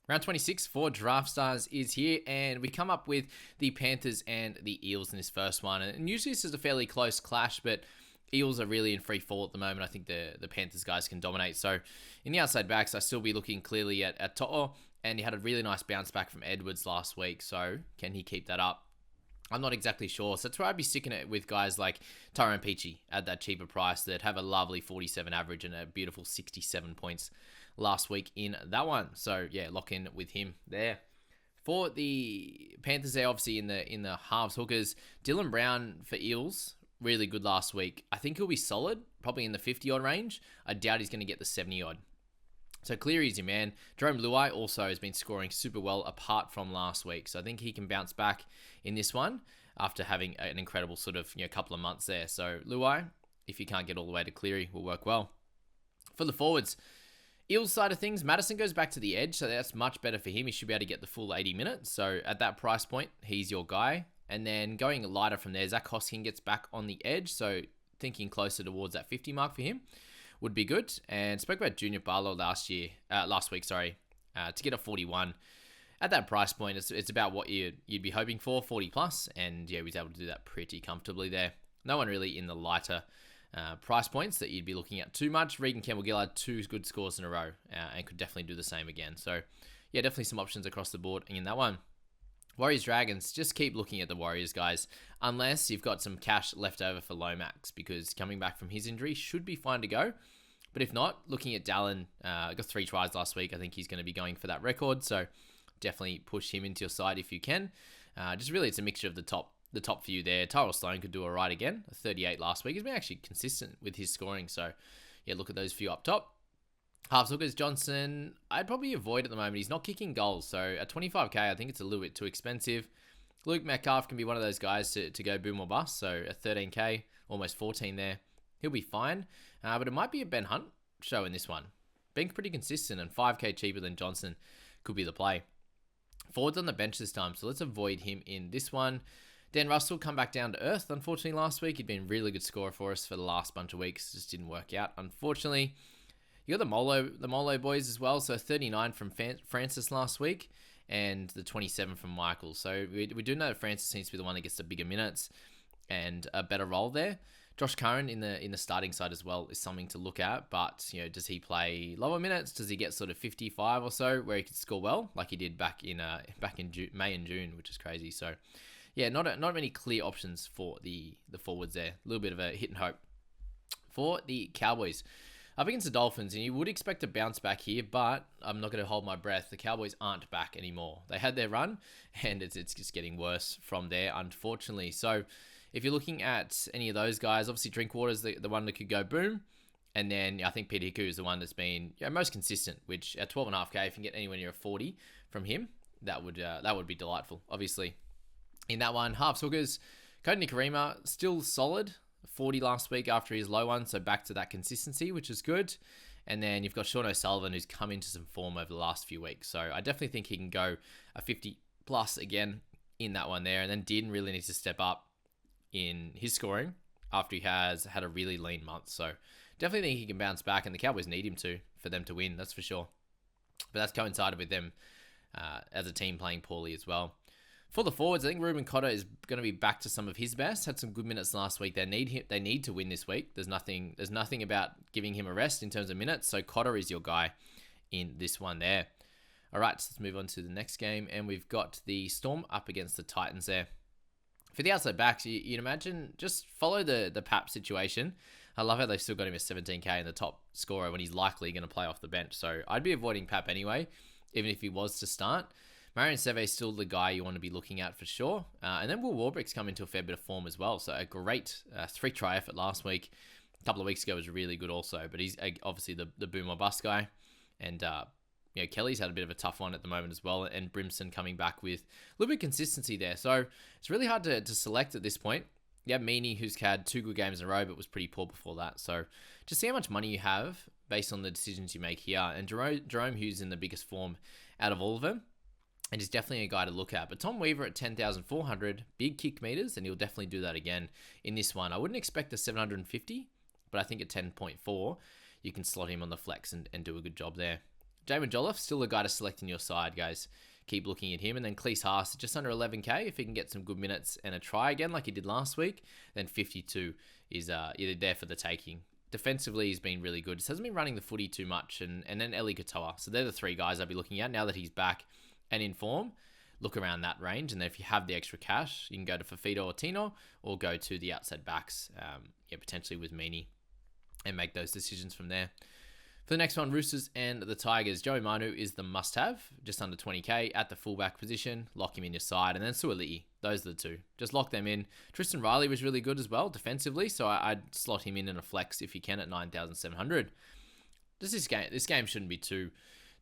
Round 26 for Draftstars is here, and we come up with the Panthers and the Eels in this first one. And usually this is a fairly close clash, but Eels are really in free fall at the moment. I think the Panthers guys can dominate. So in the outside backs, I still be looking clearly at To'o, and he had a really nice bounce back from Edwards last week. So can he keep that up? I'm not exactly sure. So that's where I'd be sticking it with guys like Tyrone Peachy at that cheaper price that have a lovely 47 average and a beautiful 67 points last week in that one. So yeah, lock in with him there. For the Panthers, there obviously in the halves hookers, Dylan Brown for Eels, really good last week. I think he'll be solid, probably in the 50 odd range. I doubt he's going to get the 70 odd. So Cleary's your man. Jerome Luai also has been scoring super well apart from last week. So I think he can bounce back in this one after having an incredible sort of couple of months there. So Luai, if you can't get all the way to Cleary, will work well. For the forwards, Eels side of things, Madison goes back to the edge, so that's much better for him. He should be able to get the full 80 minutes. So at that price point, he's your guy. And then going lighter from there, Zach Hoskin gets back on the edge. So thinking closer towards that 50 mark for him would be good. And spoke about Junior Barlow last week, to get a 41. At that price point, it's about what you'd be hoping for, 40 plus. And yeah, he was able to do that pretty comfortably there. No one really in the lighter price points that you'd be looking at too much. Regan Campbell-Gill had 2 good scores in a row and could definitely do the same again. So yeah, definitely some options across the board in that one. Warriors Dragons, just keep looking at the Warriors, guys, unless you've got some cash left over for Lomax, because coming back from his injury should be fine to go. But if not, looking at Dallin, got 3 tries last week. I think he's going to be going for that record, so definitely push him into your side if you can. Just really, it's a mixture of the top few there. Tyrell Sloan could do all right again, 38 last week. He's been actually consistent with his scoring, so yeah, look at those few up top. Halves hookers, Johnson, I'd probably avoid at the moment. He's not kicking goals, so at 25k, I think it's a little bit too expensive. Luke Metcalf can be one of those guys to go boom or bust, so at 13k, almost 14 there, he'll be fine. But it might be a Ben Hunt show in this one. Being pretty consistent and 5k cheaper than Johnson could be the play. Forwards on the bench this time, so let's avoid him in this one. Dan Russell come back down to earth, unfortunately, last week. He'd been a really good scorer for us for the last bunch of weeks. Just didn't work out, unfortunately. You got the Molo boys as well. So 39 from Francis last week and the 27 from Michael. So we do know that Francis seems to be the one that gets the bigger minutes and a better role there. Josh Curran in the starting side as well is something to look at. But, does he play lower minutes? Does he get sort of 55 or so where he could score well like he did back in May and June, which is crazy. So, yeah, not many clear options for the forwards there. A little bit of a hit and hope. For the Cowboys, up against the Dolphins, and you would expect a bounce back here, but I'm not going to hold my breath. The Cowboys aren't back anymore. They had their run, and it's just getting worse from there, unfortunately. So if you're looking at any of those guys, obviously Drinkwater's the one that could go boom, and then I think Pete Hiku is the one that's been most consistent, which at 12.5k, if you can get anywhere near a 40 from him, that would be delightful, obviously. In that one, halves hookers, Cody Nikorima, still solid. 40 last week after his low one, so back to that consistency, which is good. And then you've got Sean O'Sullivan, who's come into some form over the last few weeks. So I definitely think he can go a 50 plus again in that one there. And then Dearden really needs to step up in his scoring after he has had a really lean month. So definitely think he can bounce back, and the Cowboys need him to for them to win, that's for sure. But that's coincided with them as a team playing poorly as well. For the forwards, I think Ruben Cotter is going to be back to some of his best. Had some good minutes last week. They need to win this week. There's nothing about giving him a rest in terms of minutes. So Cotter is your guy in this one there. All right, so let's move on to the next game, and we've got the Storm up against the Titans there. For the outside backs, you'd imagine just follow the Pap situation. I love how they've still got him at 17k in the top scorer when he's likely going to play off the bench. So I'd be avoiding Pap anyway, even if he was to start. Marion Seve is still the guy you want to be looking at for sure. And then Will Warbrick's come into a fair bit of form as well. So a great 3-try effort last week. A couple of weeks ago was really good also. But he's obviously the boom or bust guy. And Kelly's had a bit of a tough one at the moment as well. And Brimson coming back with a little bit of consistency there. So it's really hard to select at this point. You have Meaney, who's had 2 good games in a row, but was pretty poor before that. So just see how much money you have based on the decisions you make here. And Jerome Hughes in the biggest form out of all of them. And he's definitely a guy to look at. But Tom Weaver at 10,400, big kick meters, and he'll definitely do that again in this one. I wouldn't expect a 750, but I think at 10.4, you can slot him on the flex and do a good job there. Jamin Jolliffe, still a guy to select in your side, guys. Keep looking at him. And then Cleese Haas, just under 11k. If he can get some good minutes and a try again like he did last week, then 52 is either there for the taking. Defensively, he's been really good. Just hasn't been running the footy too much. And then Eli Katoa. So they're the three guys I'll be looking at now that he's back and in form. Look around that range. And then if you have the extra cash, you can go to Fafito or Tino or go to the outside backs, potentially with Meany, and make those decisions from there. For the next one, Roosters and the Tigers. Joey Manu is the must-have, just under 20k at the fullback position. Lock him in your side. And then Suoli'i. Those are the two. Just lock them in. Tristan Riley was really good as well defensively, so I'd slot him in a flex if you can at 9,700. This game shouldn't be too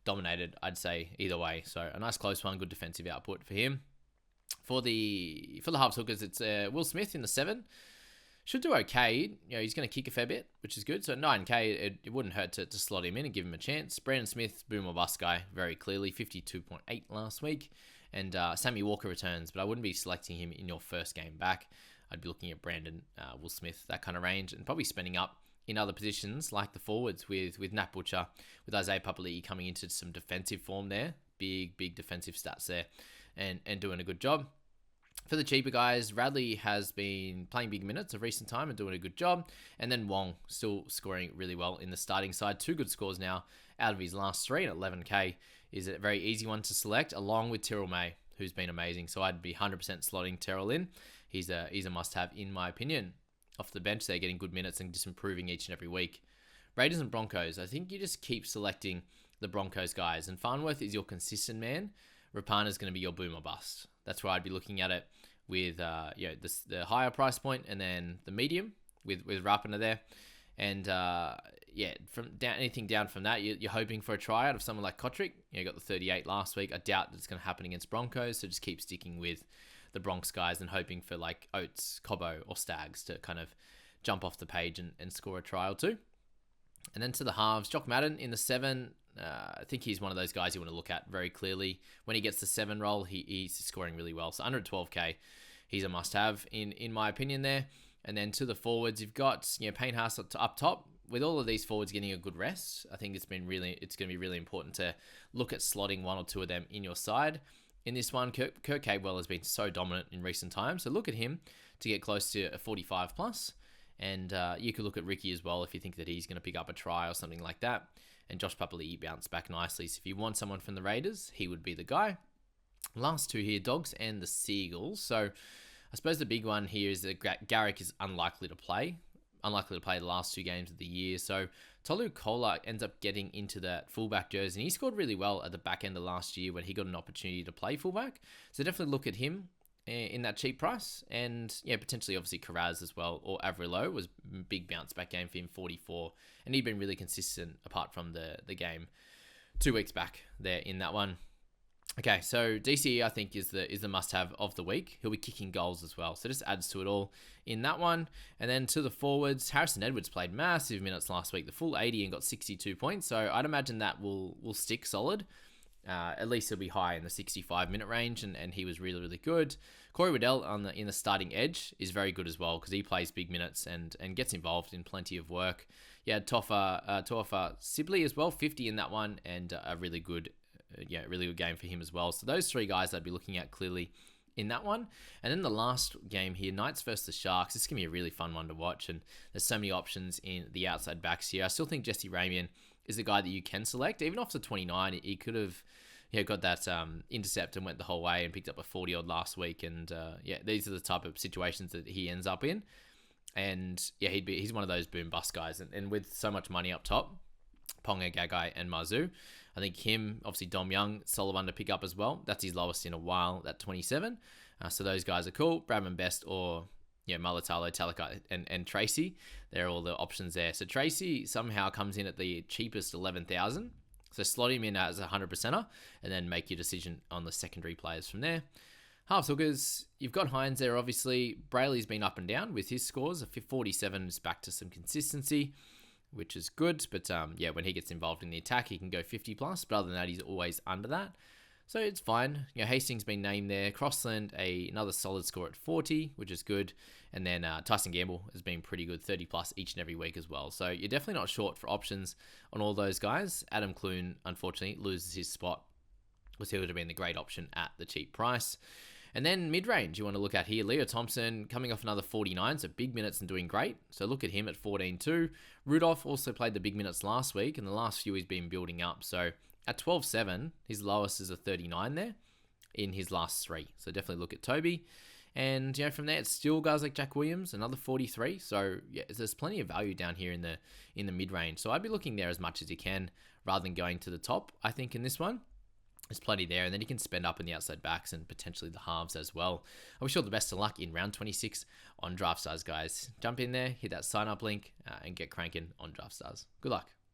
dominated, I'd say, either way. So a nice close one, good defensive output for him. For the halves hookers, it's Will Smith in the 7. Should do okay. He's going to kick a fair bit, which is good. So at 9k, it wouldn't hurt to slot him in and give him a chance. Brandon Smith, boom or bust guy, very clearly. 52.8 last week. And Sammy Walker returns, but I wouldn't be selecting him in your first game back. I'd be looking at Brandon, Will Smith, that kind of range, and probably spending up in other positions like the forwards with Nat Butcher, with Isaiah Papali'i coming into some defensive form there. Big defensive stats there and doing a good job. For the cheaper guys, Radley has been playing big minutes of recent time and doing a good job. And then Wong still scoring really well in the starting side. 2 good scores now out of his last 3 at 11k is a very easy one to select, along with Tyrrell May, who's been amazing. So I'd be 100% slotting Tyrrell in. He's a must-have in my opinion. Off the bench, they're getting good minutes and just improving each and every week. Raiders and Broncos, I think you just keep selecting the Broncos guys. And Farnworth is your consistent man. Rapana's going to be your boom or bust. That's where I'd be looking at it with the higher price point and then the medium with Rapana there. And anything down from that, you're hoping for a try out of someone like Kotrick. You got the 38 last week. I doubt that's going to happen against Broncos, so just keep sticking with the Bronx guys and hoping for like Oates, Cobbo, or Stags to kind of jump off the page and score a try or two. And then to the halves, Jock Madden in the 7. I think he's one of those guys you want to look at very clearly. When he gets the 7 role, he's scoring really well. So under 12k, he's a must-have in my opinion there. And then to the forwards, you've got Payne Haas up top. With all of these forwards getting a good rest, I think it's going to be really important to look at slotting 1 or 2 of them in your side. In this one, Kurt Capewell has been so dominant in recent times, so look at him to get close to a 45 plus. And you could look at Ricky as well if you think that he's going to pick up a try or something like that. And Josh Papali'i bounced back nicely. So if you want someone from the Raiders, he would be the guy. Last 2 here, Dogs and the Seagulls. So I suppose the big one here is that Garrick is unlikely to play the last 2 games of the year. So Tolu Kola ends up getting into that fullback jersey. And he scored really well at the back end of last year when he got an opportunity to play fullback. So definitely look at him in that cheap price. And potentially obviously Carraz as well, or Avrilo was a big bounce back game for him, 44. And he'd been really consistent apart from the game 2 weeks back there in that one. Okay, so DCE I think is the must-have of the week. He'll be kicking goals as well, so just adds to it all in that one. And then to the forwards, Harrison Edwards played massive minutes last week, the full 80 and got 62 points. So I'd imagine that will stick solid. At least he'll be high in the 65-minute range, and he was really, really good. Corey Waddell in the starting edge is very good as well because he plays big minutes and gets involved in plenty of work. Yeah, Tofa Sibley as well, 50 in that one, and a really good game for him as well. So those 3 guys I'd be looking at clearly in that one. And then the last game here, Knights versus the Sharks. This is going to be a really fun one to watch, and there's so many options in the outside backs here. I still think Jesse Ramian is the guy that you can select. Even off the 29, he could have got that intercept and went the whole way and picked up a 40-odd last week. And these are the type of situations that he ends up in. And he's one of those boom bust guys. And with so much money up top, Ponga, Gagai, and Mazu, I think him, obviously Dom Young, solid one to pick up as well. That's his lowest in a while, that 27. So those guys are cool. Bradman Best or Malatalo, Talakai, and Tracy. They're all the options there. So Tracy somehow comes in at the cheapest 11,000. So slot him in as a 100%er and then make your decision on the secondary players from there. Halves hookers, you've got Hines there, obviously. Brayley's been up and down with his scores. 47 is back to some consistency, which is good. But when he gets involved in the attack, he can go 50 plus. But other than that, he's always under that. So it's fine. Hastings been named there. Crossland, another solid score at 40, which is good. And then Tyson Gamble has been pretty good, 30 plus each and every week as well. So you're definitely not short for options on all those guys. Adam Clune, unfortunately, loses his spot. Was he would have been the great option at the cheap price. And then mid-range, you want to look at here. Leo Thompson coming off another 49, so big minutes and doing great. So look at him at 14-2. Rudolph also played the big minutes last week, and the last few he's been building up. So at 12-7, his lowest is a 39 there in his last 3. So definitely look at Toby. And from there, it's still guys like Jack Williams, another 43. So yeah, there's plenty of value down here in the mid-range. So I'd be looking there as much as you can rather than going to the top, I think, in this one. There's plenty there, and then you can spend up in the outside backs and potentially the halves as well. I wish you all the best of luck in round 26 on Draftstars, guys. Jump in there, hit that sign-up link, and get cranking on Draftstars. Good luck.